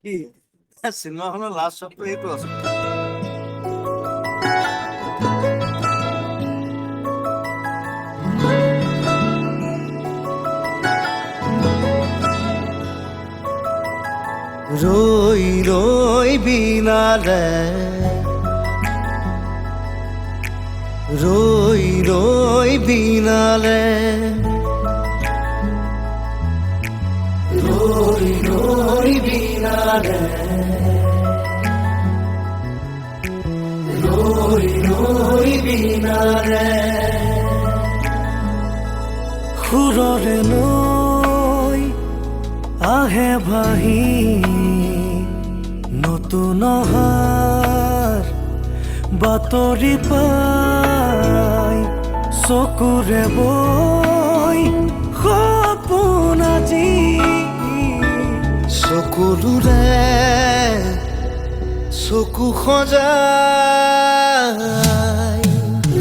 কি চিনেমাখনৰ লাষ্ট শ্বটটো এইটো আছে। ৰই ৰই বিনালে ৰই ৰই বিনালে ৰই ৰই বিনালে ৰই ৰই বিনালে সুৰৰে নৈ আহে ভাহি নতুন অহাৰ বাতৰি পাই চকুৰে বৈ সপোন আজি চকুলোৰে চকু সজাই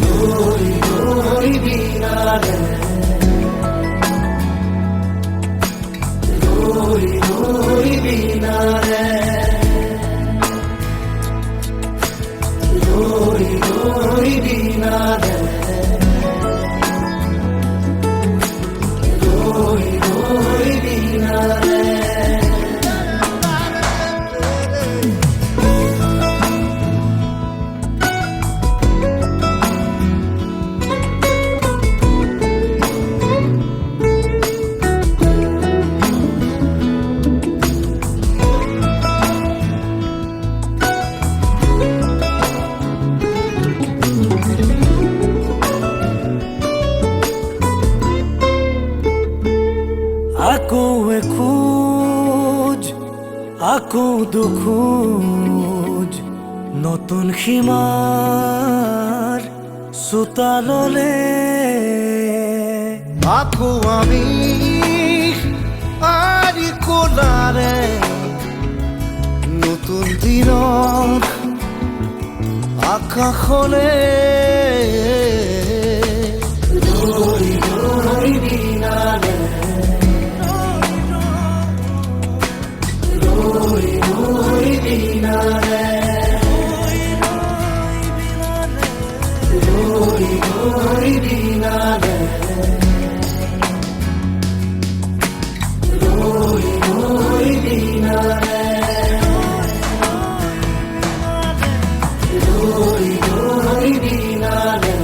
ৰৈ ৰৈ বিনালে ৰই ৰই বিনালে ৰই ৰই বিনালে ৰই ৰই বিনালে আকৌ এখোজ আকৌ দুখোজ নতুন সীমাৰ চোতাললে আকৌ আমি আৰি কোলাৰে নতুন দিনৰ আকাশলে ৰৈ ৰৈ বিনালে রই রই বিনালে রই রই বিনালে রই রই বিনালে রই রই বিনালে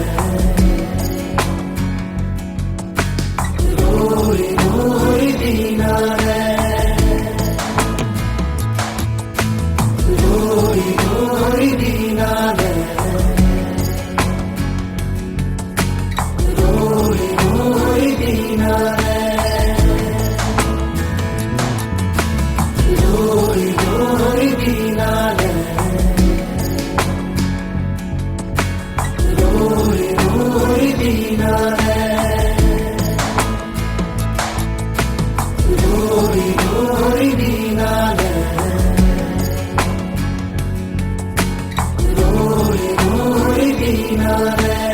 রই রই বিনালে রই রই বিনালে রই রই বিনালে রই রই বিনালে রই রই বিনালে রই রই বিনালে রই রই বিনালে